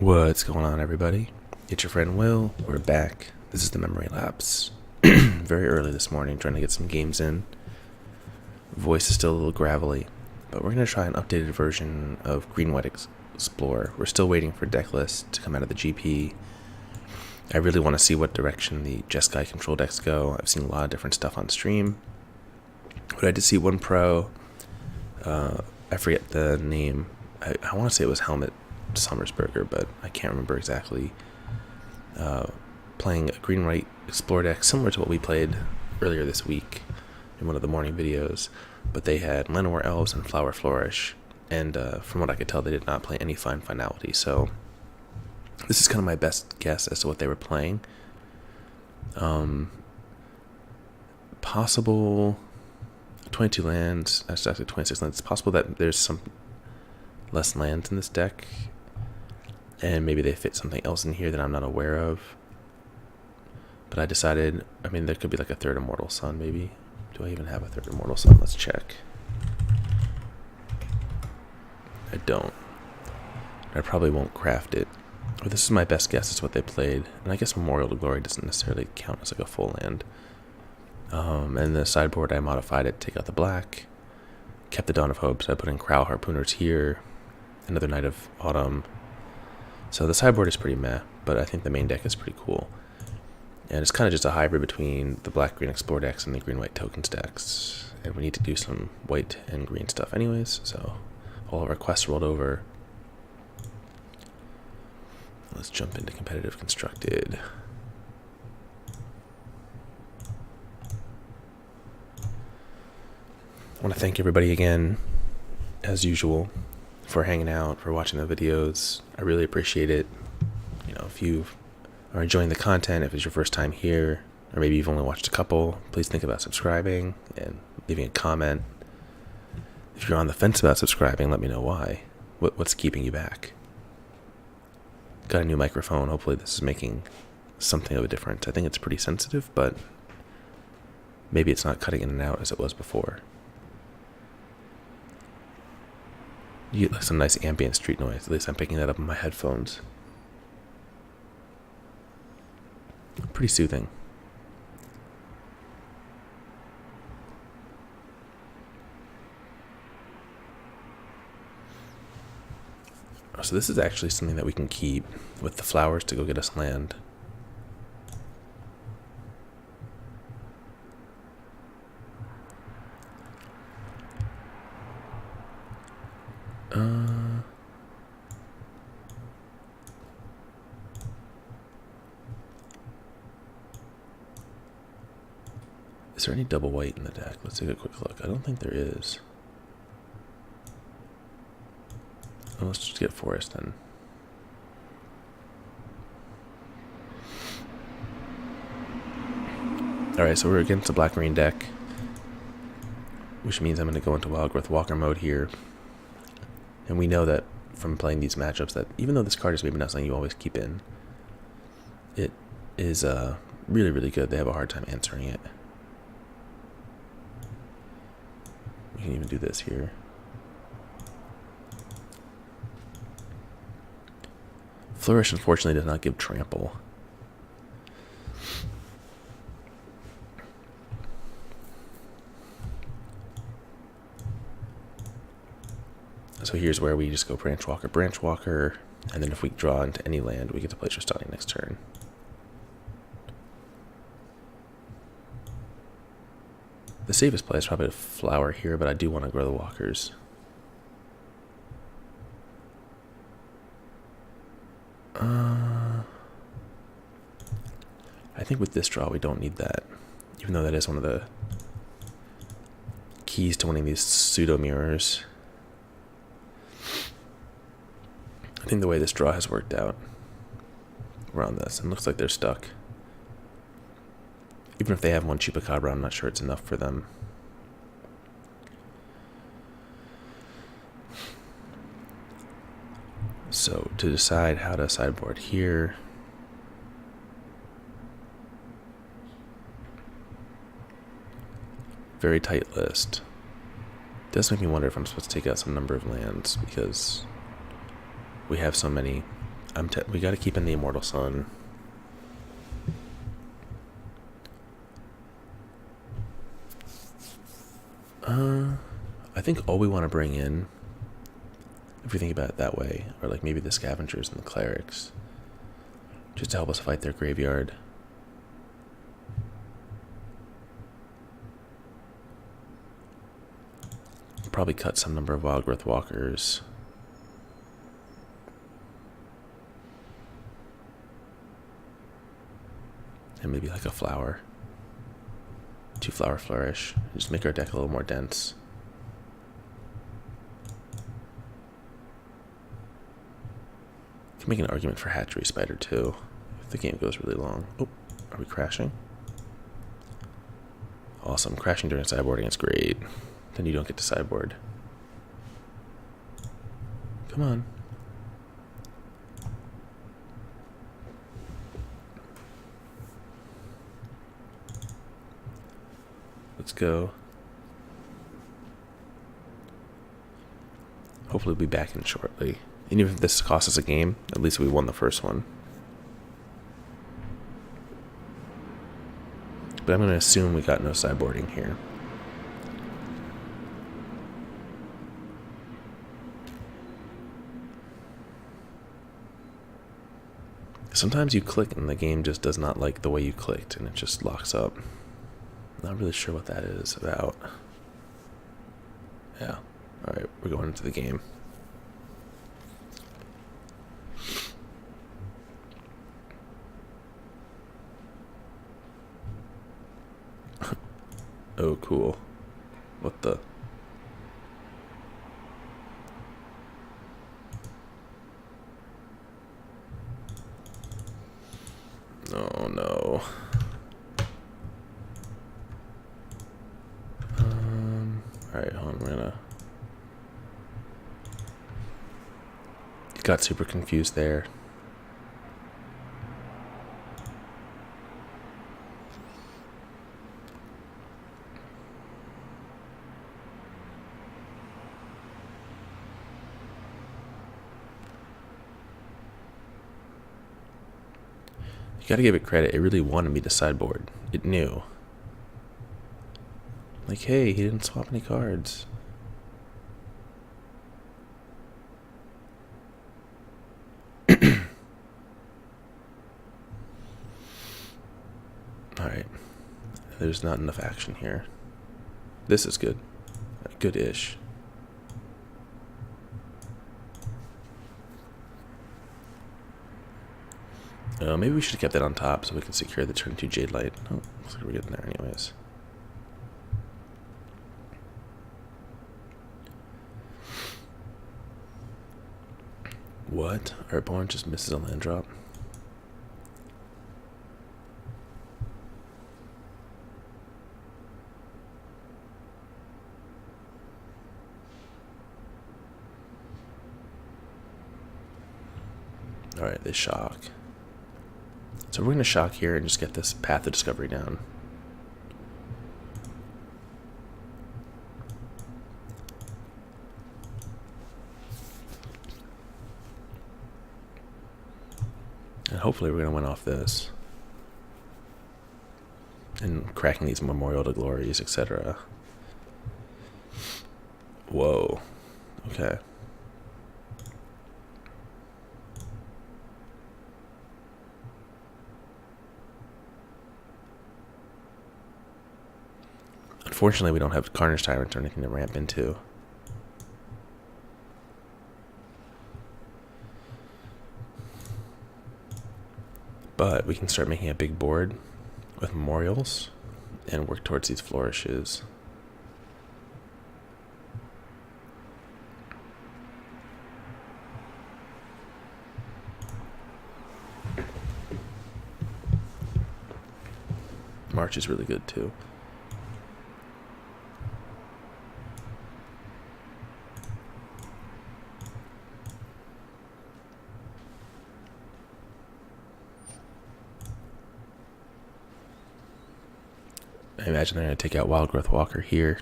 What's going on, everybody? It's your friend Will. We're back. This is the memory lapse. Very early this morning, trying to get some games in. Voice is still a little gravelly, but we're going to try an updated version of Green-White Explorer. We're still waiting for deck lists to come out of the GP. I really want to see what direction the Jeskai control decks go. I've seen a lot of different stuff on stream. But I did see one pro. I forget the name. I want to say it was Helmet Sommersberger, but I can't remember exactly. Playing a Green-White Explorer deck similar to what we played earlier this week in one of the morning videos, but they had Llanowar Elves and Flourish, and from what I could tell, they did not play any fine finality. So this is kind of my best guess as to what they were playing. Possible 22 lands. That's actually 26 lands. It's possible that there's some less lands in this deck, and maybe they fit something else in here that I'm not aware of. But I decided, there could be like a third Immortal Sun, maybe. Do I even have a third Immortal Sun? Let's check. I don't. I probably won't craft it. But this is my best guess as to what they played. And I guess Memorial to Glory doesn't necessarily count as like a full land. And the sideboard, I modified it, take out the black. Kept the Dawn of Hope, so I put in Kraul Harpooners here. Another Night of Autumn. So the sideboard is pretty meh, but I think the main deck is pretty cool. And it's kind of just a hybrid between the black-green Explore decks and the green-white Tokens decks. And we need to do some white and green stuff anyways, so all of our quests rolled over. Let's jump into competitive constructed. I want to thank everybody again, as usual, for hanging out, for watching the videos. I really appreciate it. If you are enjoying the content, if it's your first time here, or maybe you've only watched a couple, please think about subscribing and leaving a comment. If you're on the fence about subscribing, let me know why. What's keeping you back? Got a new microphone. Hopefully this is making something of a difference. I think it's pretty sensitive, but maybe it's not cutting in and out as it was before. You get like some nice ambient street noise. At least I'm picking that up in my headphones. Pretty soothing. So this is actually something that we can keep with the flowers to go get us land. Is there any double white in the deck? Let's take a quick look. I don't think there is. Oh, let's just get forest then. Alright, so we're against a black-green deck, which means I'm going to go into Wildgrowth Walker mode here. And we know that from playing these matchups that even though this card is maybe not something you always keep in, it is really, really good. They have a hard time answering it. We can even do this here. Flourish, unfortunately, does not give trample. So here's where we just go Branchwalker, and then if we draw into any land, we get to place our stunning next turn. The safest play is probably to flower here, but I do want to grow the walkers. I think with this draw we don't need that, even though that is one of the keys to winning these pseudo mirrors. I think the way this draw has worked out around this, and looks like they're stuck. Even if they have one Chupacabra, I'm not sure it's enough for them. So to decide how to sideboard here, very tight list. Does make me wonder if I'm supposed to take out some number of lands because we have so many. We got to keep in the Immortal Sun. I think all we want to bring in, if we think about it that way, are like maybe the Scavengers and the Clerics, just to help us fight their graveyard. Probably cut some number of Wildgrowth Walkers. And maybe like a flower. 2-flower Flourish. Just make our deck a little more dense. Can make an argument for Hatchery Spider too, if the game goes really long. Oh, are we crashing? Awesome. Crashing during sideboarding is great. Then you don't get to sideboard. Come on. Let's go. Hopefully we'll be back in shortly. And even if this costs us a game, at least we won the first one. But I'm going to assume we got no sideboarding here. Sometimes you click and the game just does not like the way you clicked and it just locks up. Not really sure what that is about. Yeah. Alright, we're going into the game. Oh, cool. What the? Oh, no. Alright, hold on, we're gonna... Got super confused there. You gotta give it credit, it really wanted me to sideboard. It knew. Like, hey, he didn't swap any cards. Alright. There's not enough action here. This is good. Good-ish. Maybe we should have kept that on top so we can secure the turn 2 Jadelight. Oh, looks like we're getting there anyways. What? Our opponent just misses a land drop? Alright, they shock. So we're going to shock here and just get this Path of Discovery down. And hopefully we're going to win off this. And cracking these Memorial to Glories, etc. Whoa. Okay. Unfortunately, we don't have Carnage Tyrant or anything to ramp into. But we can start making a big board with Memorials and work towards these Flourishes. March is really good too. I imagine they're going to take out Wildgrowth Walker here.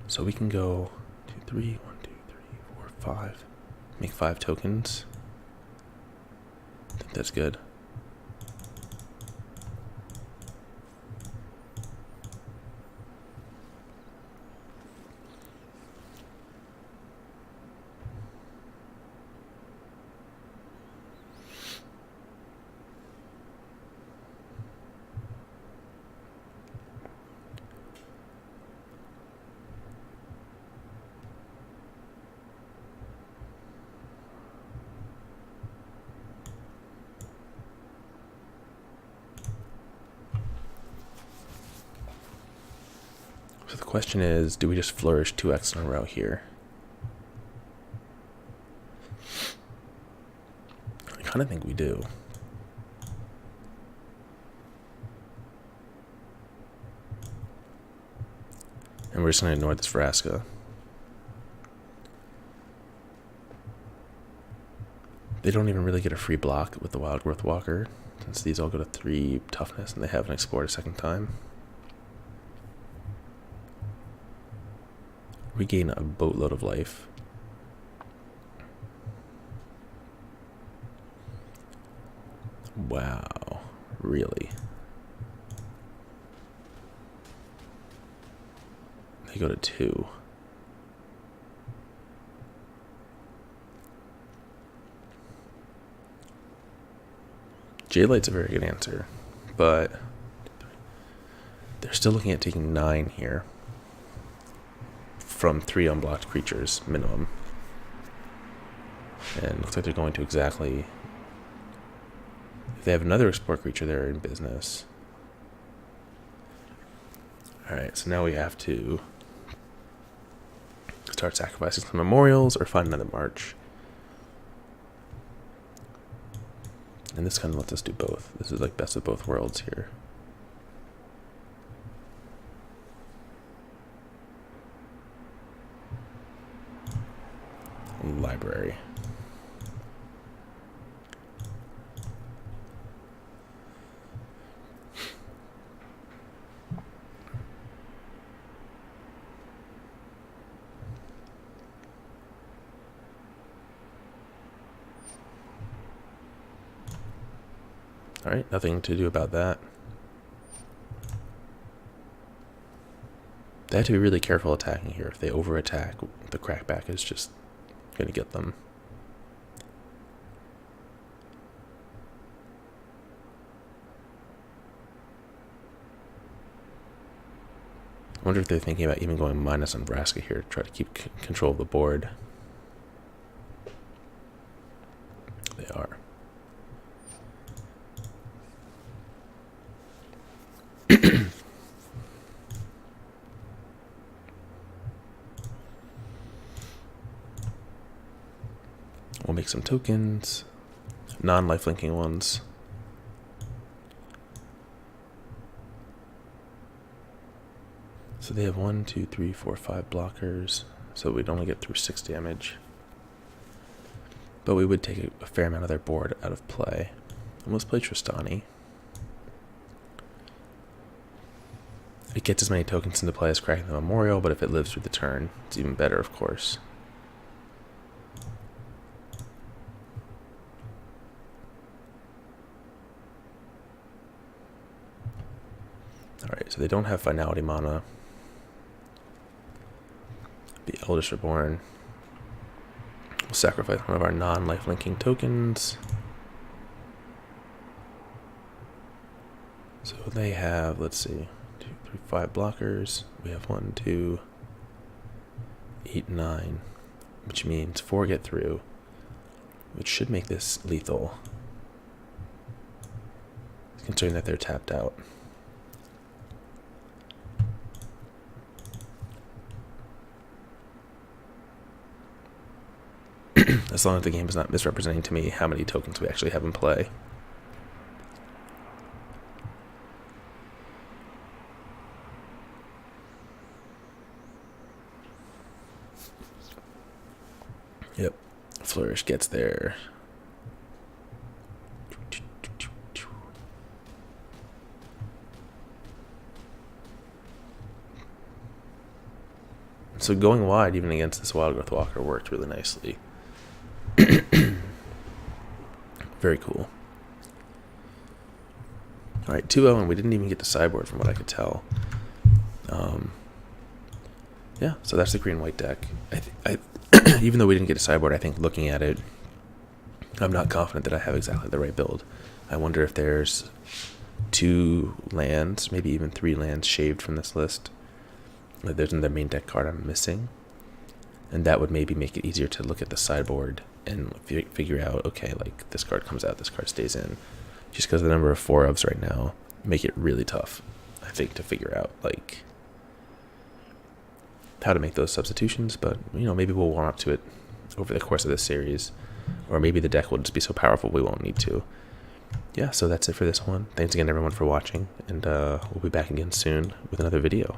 So we can go 2, 3, 1, 2, 3, 4, 5. Make 5 tokens. I think that's good. So the question is, do we just flourish 2x in a row here? I kind of think we do. And we're just going to ignore this Vraska. They don't even really get a free block with the Wildgrowth Walker, since these all go to 3 toughness and they haven't explored a second time. Regain a boatload of life. Wow, really? They go to 2. Jadelight's a very good answer, but they're still looking at taking 9 here. From 3 unblocked creatures, minimum. And looks like they're going to exactly... If they have another explore creature, they're in business. Alright, so now we have to start sacrificing some memorials or find another march. And this kind of lets us do both. This is like best of both worlds here. Library. Alright, nothing to do about that. They have to be really careful attacking here. If they over-attack, the crackback is just going to get them. I wonder if they're thinking about even going minus on Vraska here to try to keep control of the board. They are. We'll make some tokens, non-lifelinking ones. So they have 1, 2, 3, 4, 5 blockers, so we'd only get through 6 damage. But we would take a fair amount of their board out of play. And let's play Tristani. It gets as many tokens into play as cracking the memorial, but if it lives through the turn, it's even better, of course. Alright, so they don't have finality mana. The Eldest Reborn. We'll sacrifice one of our non-lifelinking tokens. So they have, let's see, 2, 3, 5 blockers. We have 1, 2, 8, 9, which means 4 get through, which should make this lethal, considering that they're tapped out. As long as the game is not misrepresenting to me how many tokens we actually have in play. Yep, Flourish gets there. So going wide, even against this Wildgrowth Walker, worked really nicely. Very cool. Alright, 2-0, and we didn't even get to sideboard from what I could tell. Yeah, so that's the green-white deck. Even though we didn't get to sideboard, I think looking at it, I'm not confident that I have exactly the right build. I wonder if there's 2 lands, maybe even 3 lands shaved from this list. Like there's another main deck card I'm missing. And that would maybe make it easier to look at the sideboard and figure out, okay, like this card comes out, this card stays in. Just because of the number of 4-ofs right now make it really tough, I think, to figure out like how to make those substitutions. But maybe we'll warm up to it over the course of this series, or maybe the deck will just be so powerful we won't need to. Yeah, so that's it for this one. Thanks again everyone for watching, and we'll be back again soon with another video.